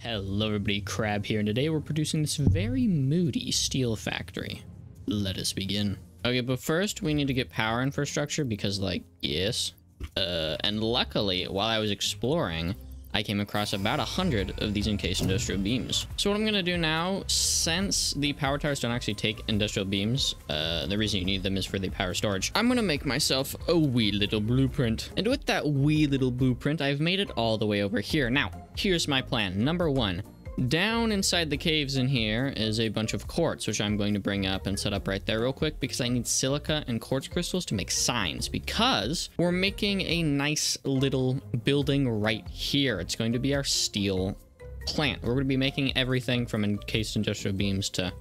Hello everybody, Crab here, and today we're producing this very moody steel factory. Let us begin. Okay, but first we need to get power infrastructure because, like, yes. And luckily, while I was exploring, I came across about 100 of these encased industrial beams. So what I'm gonna do now, since the power towers don't actually take industrial beams, the reason you need them is for the power storage, I'm gonna make myself a wee little blueprint. And with that wee little blueprint, I've made it all the way over here. Now, here's my plan. Number one, down inside the caves in here is a bunch of quartz, which I'm going to bring up and set up right there real quick because I need silica and quartz crystals to make signs, because we're making a nice little building right here. It's going to be our steel plant. We're going to be making everything from encased industrial beams to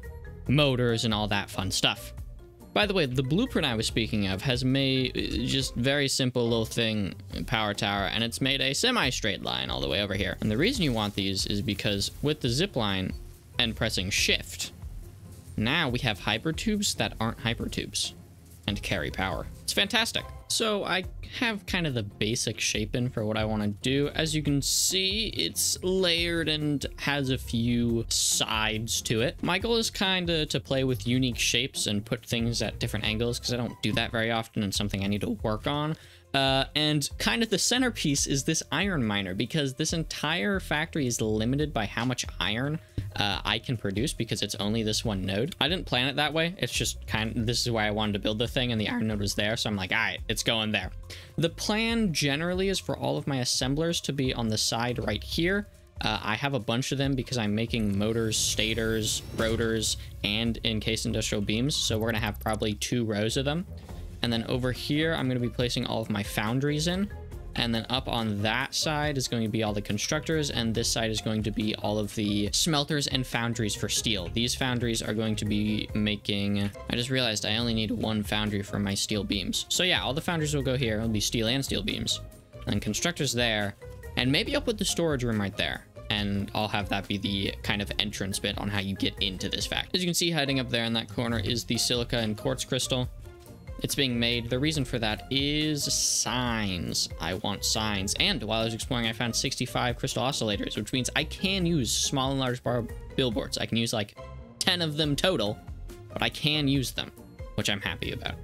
motors and all that fun stuff. By the way, the blueprint I was speaking of has made just very simple little thing, power tower, and it's made a semi-straight line all the way over here. And the reason you want these is because with the zip line and pressing shift, now we have hypertubes that aren't hypertubes and carry power. It's fantastic. So I have kind of the basic shape in for what I want to do. As you can see, it's layered and has a few sides to it. My goal is kind of to play with unique shapes and put things at different angles because I don't do that very often and something I need to work on. And kind of the centerpiece is this iron miner, because this entire factory is limited by how much iron I can produce because it's only this one node. I didn't plan it that way. It's just this is why I wanted to build the thing, and the iron node was there. So I'm like, all right, it's going there. The plan generally is for all of my assemblers to be on the side right here. I have a bunch of them because I'm making motors, stators, rotors, and encased industrial beams. So we're going to have probably 2 rows of them. And then over here, I'm going to be placing all of my foundries in. And then up on that side is going to be all the constructors. And this side is going to be all of the smelters and foundries for steel. These foundries are going to be making... I just realized I only need 1 foundry for my steel beams. So yeah, all the foundries will go here. It'll be steel and steel beams. And constructors there. And maybe I'll put the storage room right there. And I'll have that be the kind of entrance bit on how you get into this factory. As you can see, hiding up there in that corner is the silica and quartz crystal. It's being made. The reason for that is signs. I want signs. And while I was exploring, I found 65 crystal oscillators, which means I can use small and large bar billboards. I can use like 10 of them total, but I can use them, which I'm happy about.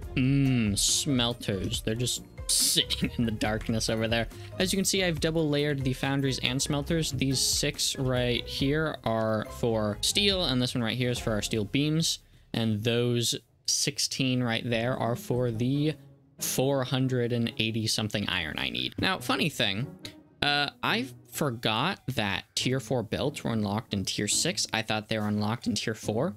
Smelters. They're just sitting in the darkness over there. As you can see, I've double layered the foundries and smelters. These 6 right here are for steel, and this one right here is for our steel beams. And those 16 right there are for the 480 something iron I need. Now, funny thing, I forgot that tier 4 belts were unlocked in tier 6. I thought they were unlocked in tier 4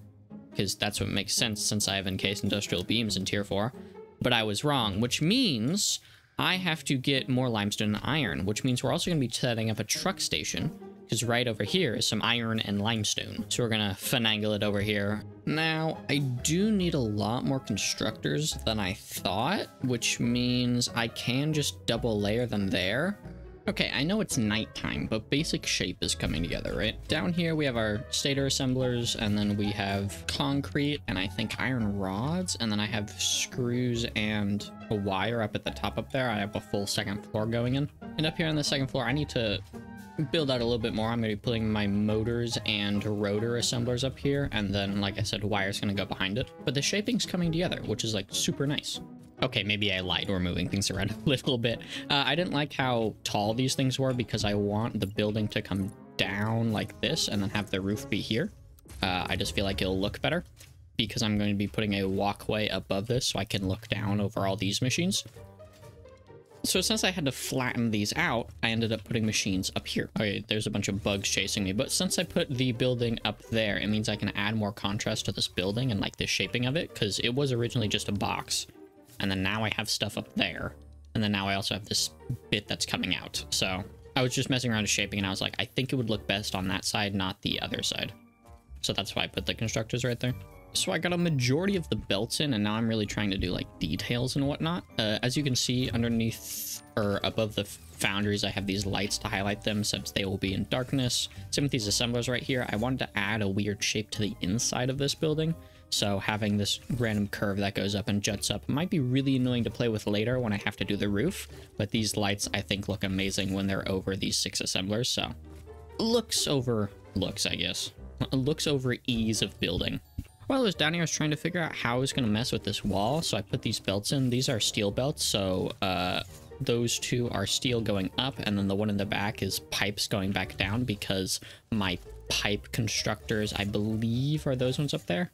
because that's what makes sense since I have encased industrial beams in tier 4, but I was wrong, which means I have to get more limestone and iron, which means we're also going to be setting up a truck station, because right over here is some iron and limestone. So we're gonna finagle it over here. Now, I do need a lot more constructors than I thought, which means I can just double layer them there. Okay, I know it's nighttime, but basic shape is coming together, right? Down here, we have our stator assemblers, and then we have concrete, and I think iron rods, and then I have screws and a wire up at the top up there. I have a full second floor going in. And up here on the second floor, I need to build out a little bit more. I'm going to be putting my motors and rotor assemblers up here, and then, like I said, wire's going to go behind it. But the shaping's coming together, which is, like, super nice. Okay, maybe I lied. We're moving things around a little bit. I didn't like how tall these things were because I want the building to come down like this and then have the roof be here. I just feel like it'll look better because I'm going to be putting a walkway above this so I can look down over all these machines. So since I had to flatten these out, I ended up putting machines up here. Okay, there's a bunch of bugs chasing me, but since I put the building up there, it means I can add more contrast to this building and like the shaping of it, because it was originally just a box. And then now I have stuff up there. And then now I also have this bit that's coming out. So I was just messing around with shaping, and I was like, I think it would look best on that side, not the other side. So that's why I put the constructors right there. So I got a majority of the belts in, and now I'm really trying to do like details and whatnot. As you can see underneath or above the foundries, I have these lights to highlight them since they will be in darkness. Same with these assemblers right here. I wanted to add a weird shape to the inside of this building. So having this random curve that goes up and juts up might be really annoying to play with later when I have to do the roof. But these lights, I think, look amazing when they're over these 6 assemblers. So looks over ease of building. While I was down here, I was trying to figure out how I was going to mess with this wall, so I put these belts in. These are steel belts, so those two are steel going up, and then the one in the back is pipes going back down, because my pipe constructors, I believe, are those ones up there.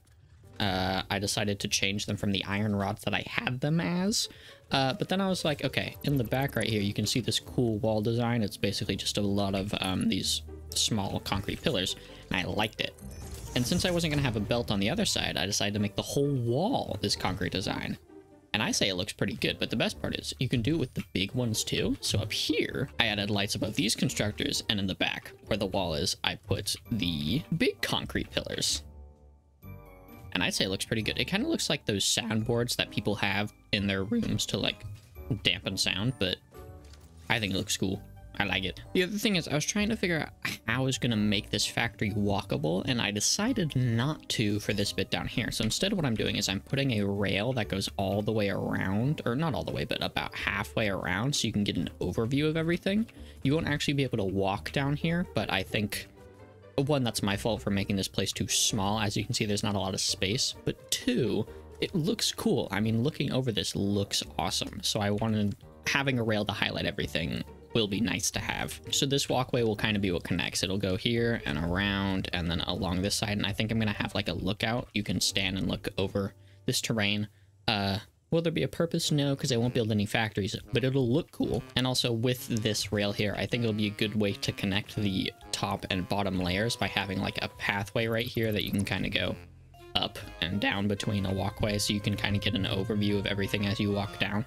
I decided to change them from the iron rods that I had them as. But then I was like, okay, in the back right here, you can see this cool wall design. It's basically just a lot of these small concrete pillars, and I liked it. And since I wasn't going to have a belt on the other side, I decided to make the whole wall this concrete design. And I say it looks pretty good, but the best part is you can do it with the big ones too. So up here, I added lights above these constructors, and in the back, where the wall is, I put the big concrete pillars. And I'd say it looks pretty good. It kind of looks like those soundboards that people have in their rooms to, like, dampen sound, but I think it looks cool. I like it. The other thing is I was trying to figure out how I was going to make this factory walkable, and I decided not to for this bit down here. So instead what I'm doing is I'm putting a rail that goes all the way around, or not all the way, but about halfway around, so you can get an overview of everything. You won't actually be able to walk down here, but I think, one, that's my fault for making this place too small. As you can see, there's not a lot of space, but two, it looks cool. I mean, looking over this looks awesome. So I wanted, having a rail to highlight everything will be nice to have. So this walkway will kind of be what connects. It'll go here and around and then along this side. And I think I'm going to have like a lookout. You can stand and look over this terrain. Will there be a purpose? No, because I won't build any factories, but it'll look cool. And also with this rail here, I think it'll be a good way to connect the top and bottom layers by having like a pathway right here that you can kind of go up and down between a walkway, so you can kind of get an overview of everything as you walk down.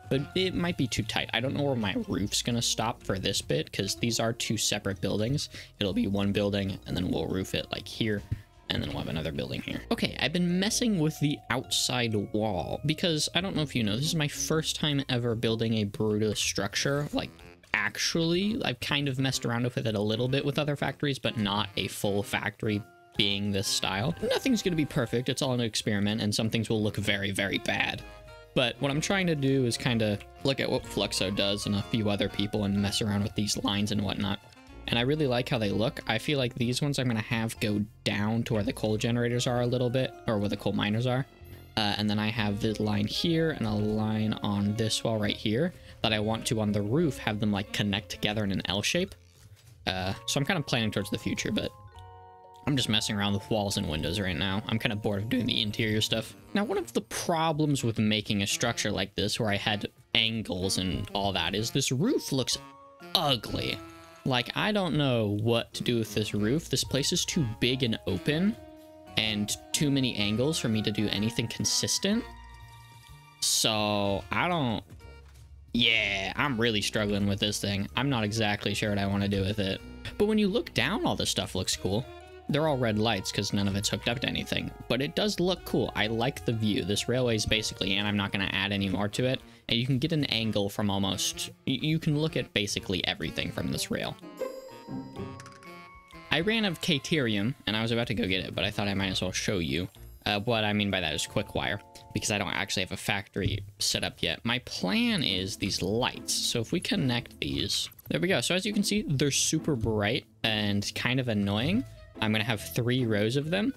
But it might be too tight. I don't know where my roof's gonna stop for this bit, because these are two separate buildings. It'll be one building, and then we'll roof it like here, and then we'll have another building here. Okay, I've been messing with the outside wall, because I don't know if you know, this is my first time ever building a Brutus structure. Like, actually, I've kind of messed around with it a little bit with other factories, but not a full factory being this style. Nothing's gonna be perfect, it's all an experiment, and some things will look very, very bad. But what I'm trying to do is kind of look at what Fluxo does and a few other people and mess around with these lines and whatnot. And I really like how they look. I feel like these ones I'm going to have go down to where the coal generators are a little bit, or where the coal miners are. And then I have the line here and a line on this wall right here that I want to, on the roof, have them like connect together in an L shape. So I'm kind of planning towards the future, but I'm just messing around with walls and windows right now. I'm kind of bored of doing the interior stuff. Now, one of the problems with making a structure like this, where I had angles and all that, is this roof looks ugly. Like, I don't know what to do with this roof. This place is too big and open, and too many angles for me to do anything consistent. So, yeah, I'm really struggling with this thing. I'm not exactly sure what I want to do with it. But when you look down, all this stuff looks cool. They're all red lights because none of it's hooked up to anything, but it does look cool. I like the view. This railway is basically, and I'm not going to add any more to it, and you can get an angle from almost, you can look at basically everything from this rail. I ran out of Caterium, and I was about to go get it, but I thought I might as well show you. What I mean by that is quick wire, because I don't actually have a factory set up yet. My plan is these lights. So if we connect these, there we go. So as you can see, they're super bright and kind of annoying. I'm going to have 3 rows of them,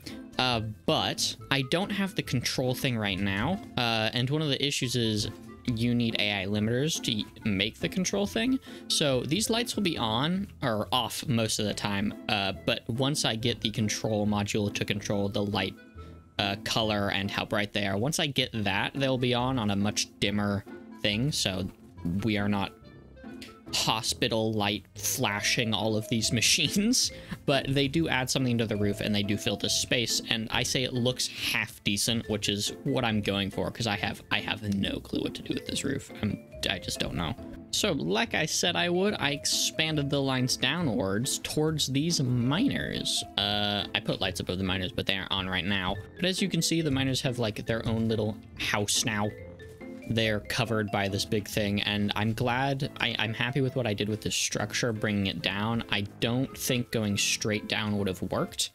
but I don't have the control thing right now, and one of the issues is you need AI limiters to make the control thing. So these lights will be on, or off most of the time, but once I get the control module to control the light color and how bright they are, once I get that, they'll be on a much dimmer thing, so we are not hospital light flashing all of these machines, but they do add something to the roof and they do fill the space, and I say it looks half decent, which is what I'm going for, because I have no clue what to do with this roof. I just don't know. So like I said I would, I expanded the lines downwards towards these miners. I put lights above the miners, but they aren't on right now. But as you can see, the miners have like their own little house now. They're covered by this big thing, and I'm glad, I'm happy with what I did with this structure, bringing it down. I don't think going straight down would have worked.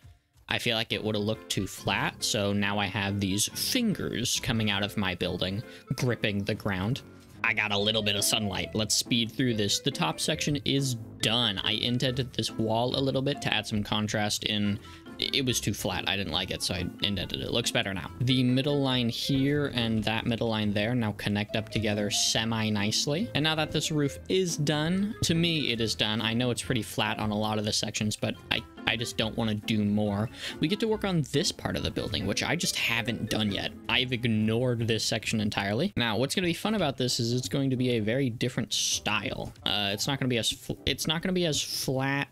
I feel like it would have looked too flat, so now I have these fingers coming out of my building, gripping the ground. I got a little bit of sunlight. Let's speed through this. The top section is done. I indented this wall a little bit to add some contrast in. It was too flat. I didn't like it, so I indented it. Looks better now. The middle line here and that middle line there now connect up together semi-nicely. And now that this roof is done, to me it is done. I know it's pretty flat on a lot of the sections, but I just don't want to do more. We get to work on this part of the building, which I just haven't done yet. I've ignored this section entirely. Now, what's going to be fun about this is it's going to be a very different style. It's not going to be as flat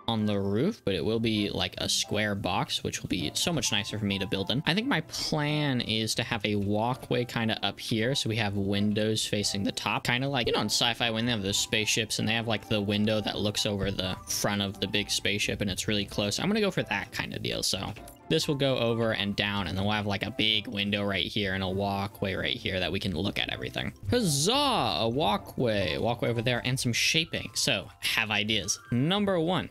on the roof, but it will be like a square box, which will be so much nicer for me to build in. I think my plan is to have a walkway kind of up here, so we have windows facing the top, kind of like, you know, in sci-fi when they have those spaceships and they have like the window that looks over the front of the big spaceship and it's really close. I'm gonna go for that kind of deal. So this will go over and down, and then we'll have like a big window right here and a walkway right here that we can look at everything. Huzzah! A walkway over there, and some shaping. So have ideas. Number one.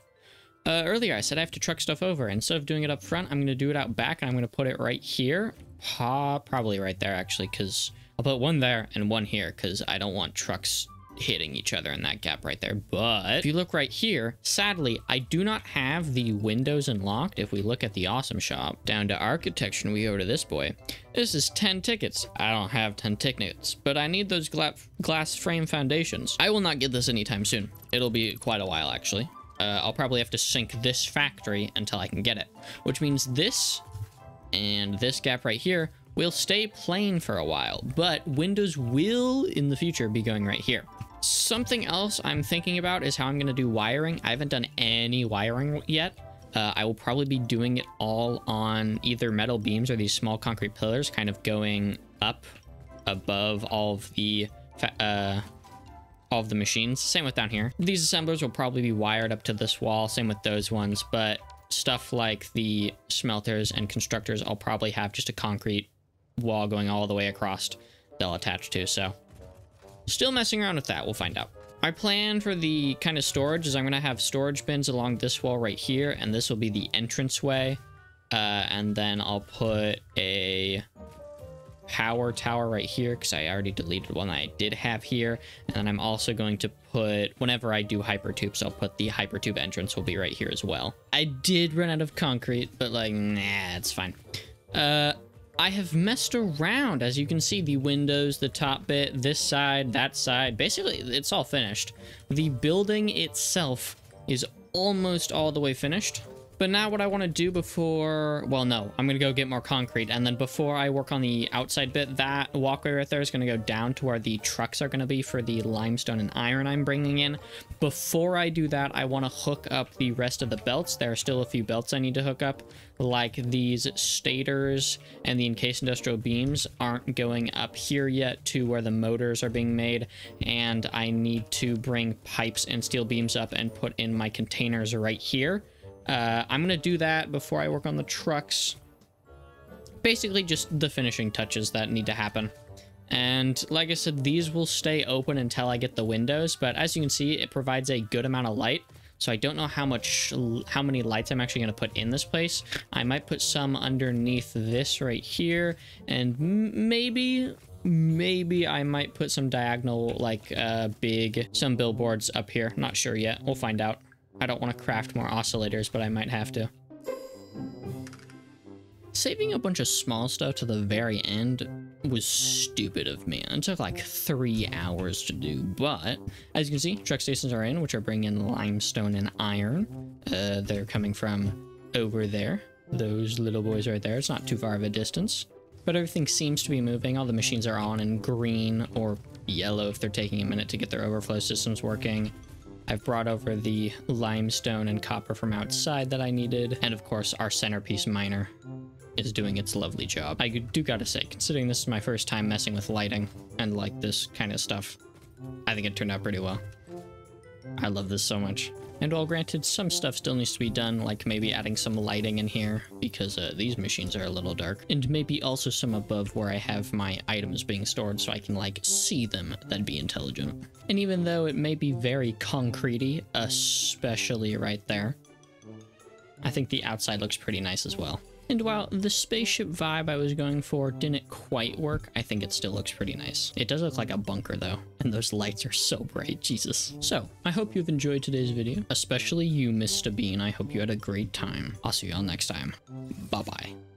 Earlier I said I have to truck stuff over. Instead of doing it up front, I'm going to do it out back, and I'm going to put it right here. Probably right there, actually, because I'll put one there and one here, because I don't want trucks hitting each other in that gap right there. But if you look right here, sadly, I do not have the windows unlocked. If we look at the awesome shop, down to architecture, and we go to this boy. This is 10 tickets. I don't have 10 tickets, but I need those glass frame foundations. I will not get this anytime soon. It'll be quite a while, actually. I'll probably have to sink this factory until I can get it, which means this and this gap right here will stay plain for a while, but windows will in the future be going right here. Something else I'm thinking about is how I'm going to do wiring. I haven't done any wiring yet. I will probably be doing it all on either metal beams or these small concrete pillars, kind of going up above all of the machines. Same with down here. These assemblers will probably be wired up to this wall. Same with those ones, but stuff like the smelters and constructors, I'll probably have just a concrete wall going all the way across they'll attach to. So still messing around with that. We'll find out. My plan for the kind of storage is I'm going to have storage bins along this wall right here, and this will be the entranceway. And then I'll put a power tower right here, because I already deleted one that I did have here. And then I'm also going to put, whenever I do hypertubes, I'll put the hypertube entrance will be right here as well. I did run out of concrete, but like, nah, it's fine. I have messed around. As you can see, the windows, the top bit, this side, that side, basically it's all finished. The building itself is almost all the way finished. But now what I want to do before, well, no, I'm going to go get more concrete. And then before I work on the outside bit, that walkway right there is going to go down to where the trucks are going to be for the limestone and iron I'm bringing in. Before I do that, I want to hook up the rest of the belts. There are still a few belts I need to hook up, like these stators and the encased industrial beams aren't going up here yet to where the motors are being made. And I need to bring pipes and steel beams up and put in my containers right here. I'm going to do that before I work on the trucks. Basically just the finishing touches that need to happen. And like I said, these will stay open until I get the windows, but as you can see, it provides a good amount of light. So I don't know how many lights I'm actually going to put in this place. I might put some underneath this right here, and maybe I might put some diagonal, like some billboards up here. Not sure yet. We'll find out. I don't want to craft more oscillators, but I might have to. Saving a bunch of small stuff to the very end was stupid of me. It took like 3 hours to do, but as you can see, truck stations are in, which are bringing limestone and iron. They're coming from over there. Those little boys right there. It's not too far of a distance, but everything seems to be moving. All the machines are on in green or yellow if they're taking a minute to get their overflow systems working. I've brought over the limestone and copper from outside that I needed. And of course, our centerpiece miner is doing its lovely job. I do gotta say, considering this is my first time messing with lighting and like this kind of stuff, I think it turned out pretty well. I love this so much. And while granted, some stuff still needs to be done, like maybe adding some lighting in here, because these machines are a little dark. And maybe also some above where I have my items being stored so I can, like, see them. That'd be intelligent. And even though it may be very concrete-y, especially right there, I think the outside looks pretty nice as well. And while the spaceship vibe I was going for didn't quite work, I think it still looks pretty nice. It does look like a bunker though, and those lights are so bright, Jesus. So, I hope you've enjoyed today's video, especially you, Mr. Bean. I hope you had a great time. I'll see y'all next time. Bye-bye.